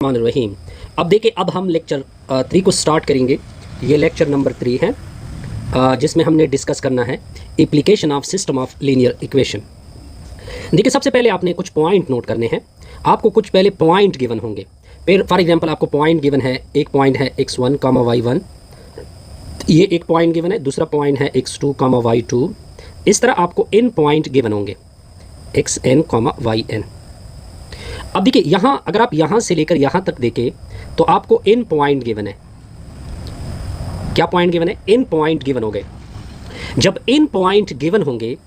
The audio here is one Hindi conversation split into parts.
रहीम। अब देखिए, अब हम लेक्चर 3 को स्टार्ट करेंगे। ये लेक्चर नंबर 3 है, जिसमें हमने डिस्कस करना है application of system of linear equation. देखिए, सबसे पहले आपने कुछ पॉइंट नोट करने हैं। आपको कुछ पहले पॉइंट गिवन होंगे। फिर फॉर एग्जांपल आपको पॉइंट गिवन है, एक पॉइंट है x1, y1, ये एक पॉइंट गिवन है। दूसरा पॉइंट है x2, y2। इस तरह आपको n पॉइंट गिवन होंगे, xn, yn। अब देखिए, यहाँ अगर आप यहाँ से लेकर यहाँ तक देखें तो आपको n पॉइंट गिवन है। क्या पॉइंट गिवन है? n पॉइंट गिवन हो गए। जब n पॉइंट गिवन होंगे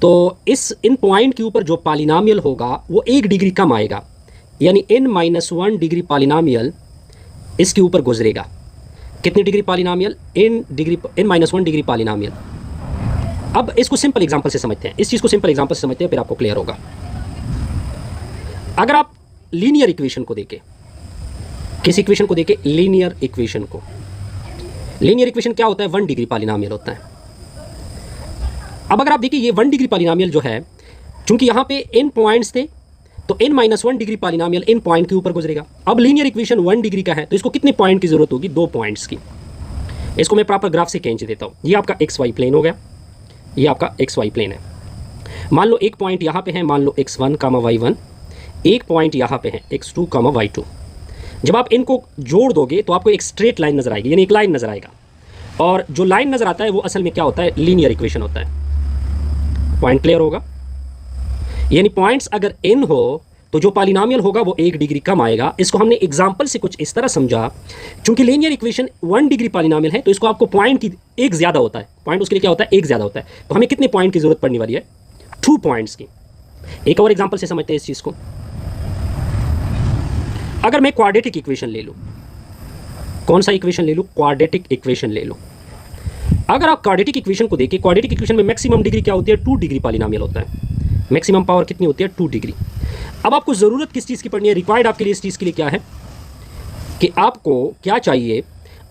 तो इस इन पॉइंट के ऊपर जो पॉलिनॉमियल होगा वो 1 डिग्री कम आएगा, यानी n-1 डिग्री पॉलिनॉमियल इसके ऊपर गुजरेगा। कितनी degree polynomial? n-1 degree polynomial. अब इसको सिंपल एग्जांपल से समझते हैं, इस चीज़ को सिंपल एग्जांपल से समझते हैं, फिर आपको क्लियर होगा। अगर आप लीनियर इक्वेशन को देखें, किस इक्वेशन को देखें? लीनियर इक्वेशन को। लीनियर इक्वेशन क्या होता है? 1 डिग्री पॉलिनॉमियल होता है। अब अगर आप देखिए, ये 1 डिग्री पॉलिनॉमियल जो है, चूंकि यहाँ पे n पॉइंट्स थे तो n-1 degree polynomial n point के ऊपर गुजरेगा। अब लीनियर इक्वेशन 1 डिग्री का है तो इसको कितने पॉइंट की जरूरत होगी? 2 पॉइंट्स की। इसको मैं प्रॉपर ग्राफ से खींच देता हूँ। ये आपका XY प्लेन हो गया, ये आपका XY प्लेन है। मान लो एक पॉइंट यहाँ पे है, मान लो x1, y1। एक पॉइंट यहाँ पे है x2, y2। जब आप इनको जोड़ दोगे तो आपको एक स्ट्रेट लाइन नजर आएगी, यानी एक लाइन नजर आएगा। और जो लाइन नजर आता है वो असल में क्या होता है? लीनियर इक्वेशन होता है। पॉइंट क्लियर होगा? यानी पॉइंट्स अगर n हो तो जो पॉलिनॉमियल होगा वो 1 डिग्री कम आएगा। इसको हमने एग्जांपल से कुछ इस तरह समझा, क्योंकि लीनियर इक्वेशन 1 डिग्री पॉलिनॉमियल है तो इसको आपको पॉइंट की एक ज़्यादा होता है। पॉइंट उसके लिए क्या होता है? एक ज़्यादा होता है। तो हमें कितने पॉइंट की जरूरत पड़ने वाली है? 2 पॉइंट्स की। एक और एग्जाम्पल से समझते हैं इस चीज़ को। अगर मैं क्वाड्रेटिक इक्वेशन ले लूँ, कौन सा इक्वेशन ले लूँ? क्वाड्रेटिक इक्वेशन ले लूँ। अगर आप क्वाड्रेटिक इक्वेशन को देखिए, क्वाड्रेटिक इक्वेशन में मैक्सिमम डिग्री क्या होती है? 2 डिग्री पॉलिनॉमियल होता है। मैक्सिमम पावर कितनी होती है? 2 डिग्री। अब आपको ज़रूरत किस चीज़ की पड़नी है? रिक्वायर्ड आपके लिए इस चीज़ के लिए क्या है कि आपको क्या चाहिए?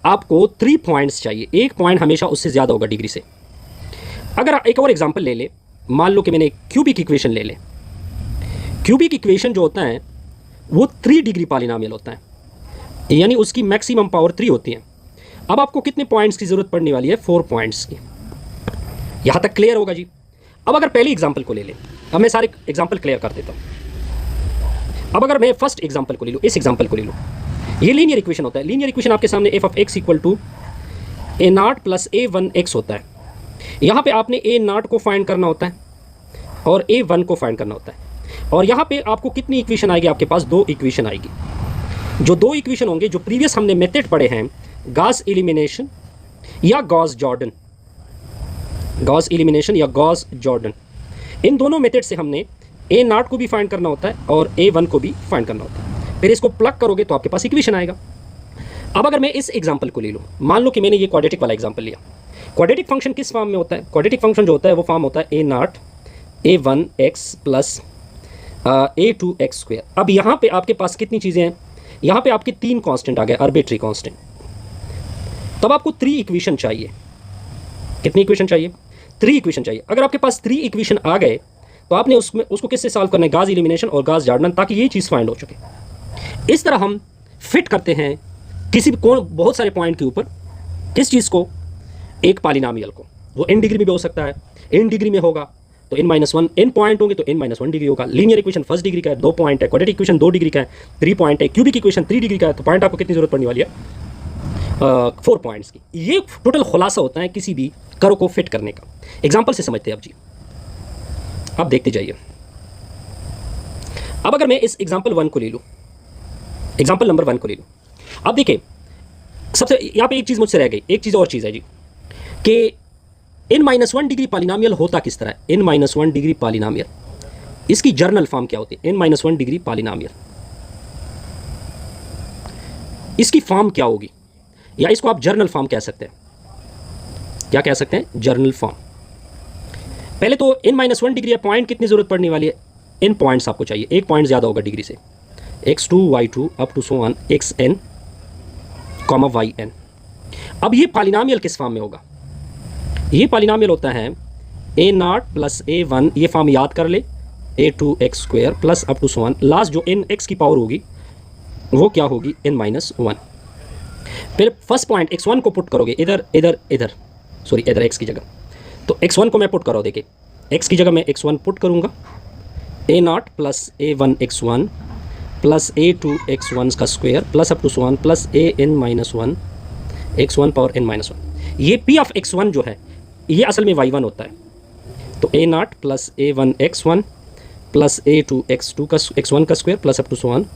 आपको 3 पॉइंट्स चाहिए। एक पॉइंट हमेशा उससे ज़्यादा होगा डिग्री से। अगर एक और एग्जाम्पल ले ले, मान लो कि मैंने क्यूबिक इक्वेशन ले ले। क्यूबिक इक्वेशन जो होता है वो 3 डिग्री पॉलिनॉमियल होता है, यानी उसकी मैक्सिमम पावर 3 होती है। अब आपको कितने पॉइंट्स की जरूरत पड़ने वाली है? 4 पॉइंट्स की। यहां तक क्लियर होगा जी? अब अगर पहले एग्जांपल को ले लें, अब मैं सारे एग्जांपल क्लियर कर देता हूं। अब अगर मैं फर्स्ट एग्जांपल को ले लूं, इस एग्जांपल को ले लूं, ये लीनियर इक्वेशन होता है। लीनियर इक्वेशन आपके सामने f of x equal to a0 plus a1x होता है। यहां पे आपने a0 को फाइंड करना होता है और a1 को फाइंड करना होता है। और यहाँ पे आपको कितनी इक्वेशन आएगी? आपके पास 2 इक्वेशन आएगी। जो 2 इक्वेशन होंगे, जो प्रीवियस हमने मेथड पढ़े हैं, गॉस एलिमिनेशन या गॉस जॉर्डन, गॉस एलिमिनेशन या गॉस जॉर्डन, इन दोनों मेथड से हमने a0 को भी फाइंड करना होता है और a1 को भी फाइंड करना होता है। फिर इसको प्लग करोगे तो आपके पास इक्वेशन आएगा। अब अगर मैं इस एग्जाम्पल को ले लूँ, मान लो कि मैंने ये क्वाड्रेटिक वाला एग्जाम्पल लिया। क्वाड्रेटिक फंक्शन किस फॉर्म में होता है? क्वाड्रेटिक फंक्शन जो होता है वो फॉर्म होता है a0 a1x प्लस a2x²। अब यहाँ पे आपके पास कितनी चीज़ें हैं? यहाँ पे आपके 3 कांस्टेंट आ गए, आर्बिट्री कांस्टेंट। तब आपको 3 इक्वेशन चाहिए। कितनी इक्वेशन चाहिए? 3 इक्वेशन चाहिए। अगर आपके पास 3 इक्वेशन आ गए तो आपने उसको किससे सॉल्व करना है? गॉस एलिमिनेशन और गॉस जॉर्डन, ताकि ये चीज़ फाइंड हो सके। इस तरह हम फिट करते हैं किसी भी बहुत सारे पॉइंट के ऊपर किस चीज़ को? एक पॉलिनॉमियल को। वो n डिग्री में भी हो सकता है। n डिग्री में होगा तो n-1 n पॉइंट होंगे तो n-1 डिग्री होगा। लीनियर इक्वेशन 1 डिग्री का है, 2 पॉइंट है। क्वाड्रेटिक इक्वेशन 2 डिग्री का है, 3 पॉइंट है। क्यूबिक इक्वेशन 3 डिग्री का है, तो पॉइंट आपको कितनी जरूरत पड़ने वाली है? 4 पॉइंट्स की। ये टोटल खुलासा होता है किसी भी कर्व को फिट करने का। एग्जाम्पल से समझते हैं अब जी। अब देखते जाइए। अब अगर मैं इस एग्जाम्पल 1 को ले लूँ, एग्जाम्पल नंबर 1 को ले लूँ। अब देखिए, सबसे यहाँ पे एक चीज़ मुझसे रह गई, एक चीज़ और चीज़ है जी, कि n-1 डिग्री पॉलिनॉमियल होता किस तरह है? n-1 डिग्री पॉलिनॉमियल, इसकी जर्नल फॉर्म क्या होती है? n-1 डिग्री पॉलिनॉमियल, इसकी फॉर्म क्या होगी? या इसको आप जर्नल फॉर्म कह सकते हैं। क्या कह सकते हैं? Journal form. पहले तो n-1 डिग्री है, पॉइंट कितनी जरूरत पड़ने वाली है? n पॉइंट्स आपको चाहिए, एक पॉइंट ज़्यादा होगा डिग्री से। x2, y2 up to so on xn, yn। अब ये पॉलिनॉमियल किस फॉर्म में होगा? ये पॉलिनॉमियल होता है a0 प्लस a1, ये फॉर्म याद कर ले, a2x² plus up to so on, last जो n x की पावर होगी वो क्या होगी n-1। फिर फर्स्ट पॉइंट x1 को पुट करोगे इधर इधर इधर, सॉरी इधर x की जगह, तो x1 को मैं पुट करो, देखिए x की जगह मैं x1 पुट करूँगा, a0 प्लस a1 x1 plus a2 x1 का square plus up to so on plus an-1 x1 power n-1। ये p ऑफ x1 जो है ये असल में y1 होता है, तो a0 प्लस a1 x1 plus a2 x1 का square plus up to so on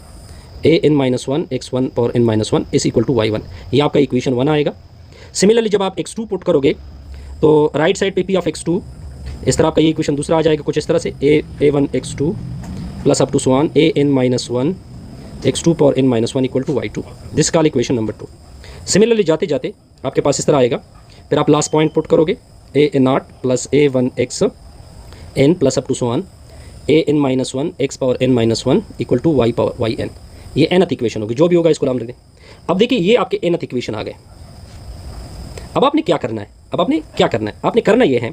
an-1 x1 power n-1 is equal to y1। ये आपका इक्वेशन 1 आएगा। सिमिलरली जब आप x2 पुट करोगे तो राइट साइड पे p ऑफ x2, इस तरह आपका ये इक्वेशन दूसरा आ जाएगा कुछ इस तरह से, a1 x2 plus up to so on an-1 x2 power n-1 equal to y2। This call equation number 2। Similarly जाते जाते आपके पास इस तरह आएगा, फिर आप लास्ट पॉइंट पुट करोगे a0 प्लस a1 x n plus up to so on an-1 x power n-1 equal to y power yn। ये nth इक्वेशन होगी, जो भी होगा इसको नाम रख दें। अब देखिए ये आपके nth इक्वेशन आ गए। अब आपने क्या करना है, आपने करना ये है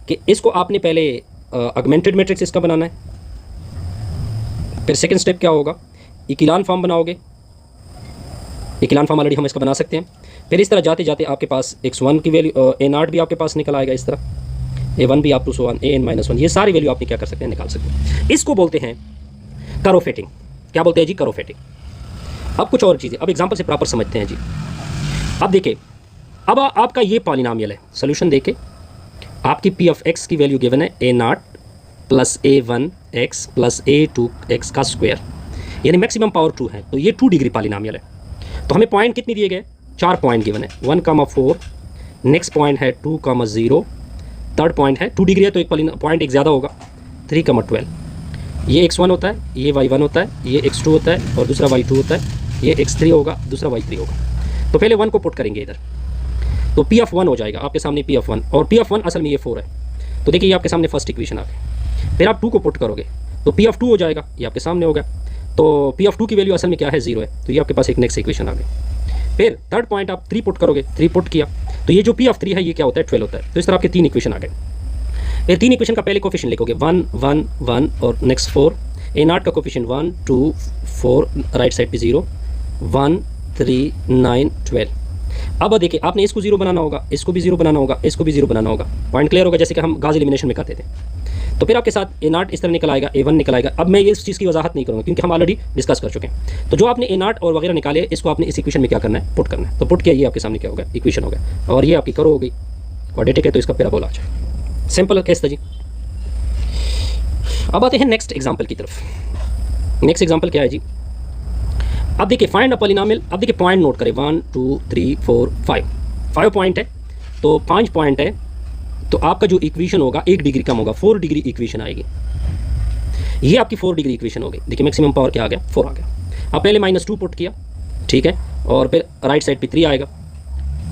कि इसको आपने पहले ऑगमेंटेड मैट्रिक्स इसका बनाना है, फिर सेकंड स्टेप क्या होगा, इक्विलान फॉर्म बनाओगे। इक्विलान फॉर्म ऑलरेडी हम इसका बना सकते हैं। फिर इस तरह जाते जाते आपके पास x1 की वैल्यू a0 भी आपके पास निकल आएगा, इस तरह a1 भी आप टू सो ऑन an-1, ये सारी वैल्यू आपने क्या कर सकते हैं, निकाल सकते हैं। इसको बोलते हैं कर्व फिटिंग। क्या बोलते हैं जी, कर्व फिटिंग। अब कुछ और चीज़ें, अब एग्जांपल से प्रॉपर समझते हैं जी। अब देखिए, अब आपका ये पॉलिनोमियल है, सोल्यूशन देके आपकी p ऑफ x की वैल्यू गिवन है a0 प्लस a1 x plus a2 x का स्क्वायर, यानी मैक्सिमम पावर 2 है, तो ये 2 डिग्री पॉलिनोमियल है। तो हमें पॉइंट कितनी दिए गए, 4 पॉइंट गिवन है, 1,4, नेक्स्ट पॉइंट है 2,0, थर्ड पॉइंट है 2 डिग्री है तो एक पॉइंट एक ज़्यादा होगा 3,12। ये x1 होता है, ये y1 होता है, ये x2 होता है और दूसरा y2 होता है, ये x3 होगा, दूसरा y3 होगा। तो पहले 1 को पुट करेंगे इधर, तो p ऑफ 1 हो जाएगा आपके सामने, p ऑफ 1, और p ऑफ 1 असल में ये 4 है। तो देखिए ये आपके सामने फर्स्ट इक्वेशन आ गई। फिर आप 2 को पुट करोगे तो p ऑफ 2 हो जाएगा, ये आपके सामने होगा। तो p ऑफ 2 की वैल्यू असल में क्या है, 0 है, तो ये आपके पास एक नेक्स्ट इक्वेशन आ गई। फिर थर्ड पॉइंट आप 3 पुट करोगे, 3 पुट किया तो ये जो p ऑफ 3 है ये क्या होता है, 12 होता है। तो इस तरह आपके 3 इक्वेशन आ गए। फिर 3 इक्वेशन का पहले कोफिशिएंट लिखोगे 1 1 1 और नेक्स्ट 4, a0 का कोफिशिएंट 1 2 4, राइट साइड पे 0 1 3 9 12। अब देखिए आपने इसको 0 बनाना होगा, इसको भी 0 बनाना होगा, इसको भी 0 बनाना होगा। पॉइंट क्लियर होगा, जैसे कि हम गाज एलिमिनेशन में करते थे। तो फिर आपके साथ a0 इस तरह निकल आएगा, a1 निकल आएगा। अब मैं ये इस चीज़ की वजाहत नहीं करूँगा क्योंकि हम ऑलरेडी डिस्कस कर चुके हैं। तो जो आपने a0 और वगैरह निकाले, इसको आपने इस इक्वेशन में क्या करना है, पुट करना है। तो पुट किया, ये आपके सामने क्या होगा, इक्वेशन होगा, और ये आपकी करो हो गई, क्वाड्रेटिक है तो इसका पैराबोला आ जाए। सिंपल केस था जी। अब आते हैं नेक्स्ट एग्जाम्पल की तरफ। नेक्स्ट एग्जाम्पल क्या है जी, अब देखिए फाइंड अ पॉलिनोमियल। अब देखिए पॉइंट नोट करें, 1 2 3 4 5 पॉइंट है, तो 5 पॉइंट है, तो आपका जो इक्वेशन होगा 1 डिग्री कम होगा, 4 डिग्री इक्वेशन आएगी। ये आपकी 4 डिग्री इक्वेशन हो गई। देखिए मैक्सिमम पावर क्या आ गया, 4 आ गया। अब पहले -2 पुट किया, ठीक है, और फिर राइट साइड पे 3 आएगा।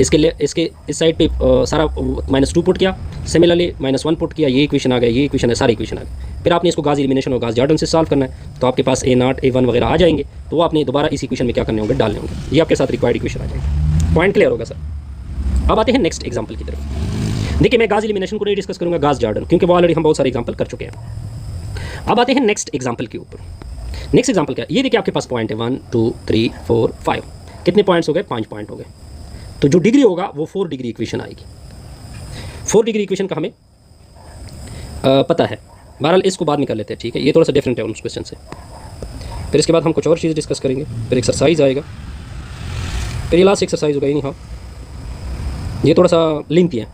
इसके लिए इसके इस साइड पे सारा -2 पुट किया, सिमिलरली -1 पुट किया, ये इक्वेशन आ गया, ये इक्वेशन है, सारी इक्वेशन आ गई। फिर आपने इसको गाज एलिमिनेशन और गाज जॉर्डन से सॉल्व करना है, तो आपके पास a0 a1 वगैरह आ जाएंगे, तो वो आपने दोबारा इस इक्वेशन में क्या करने होंगे, डालने होंगे। ये आपके साथ रिक्वायर्ड इक्वेशन आ जाएगी। पॉइंट क्लियर होगा सर। अब आते हैं नेक्स्ट एग्जाम्पल की तरफ। देखिए मैं गाज एलिमिनेशन को नहीं डिस्कस करूँगा, गाज जॉर्डन, क्योंकि वो ऑलरेडी हम बहुत सारे एग्जाम्पल कर चुके हैं। अब आते हैं नेक्स्ट एग्जाम्पल के ऊपर। नेक्स्ट एग्जाम्पल क्या है, ये देखिए आपके पास पॉइंट है 1 2 3 4 5। कितने पॉइंट्स हो गए, 5 पॉइंट हो गए। तो जो डिग्री होगा वो 4 डिग्री इक्वेशन आएगी। 4 डिग्री इक्वेशन का हमें पता है, बहरहाल इसको बाद में कर लेते हैं, ठीक है। ये थोड़ा सा डिफरेंट है उस क्वेश्चन से। फिर इसके बाद हम कुछ और चीज़ डिस्कस करेंगे, फिर एक्सरसाइज आएगा, फिर ये लास्ट एक्सरसाइज होगा। नहीं हाँ, ये थोड़ा सा लेंथी है।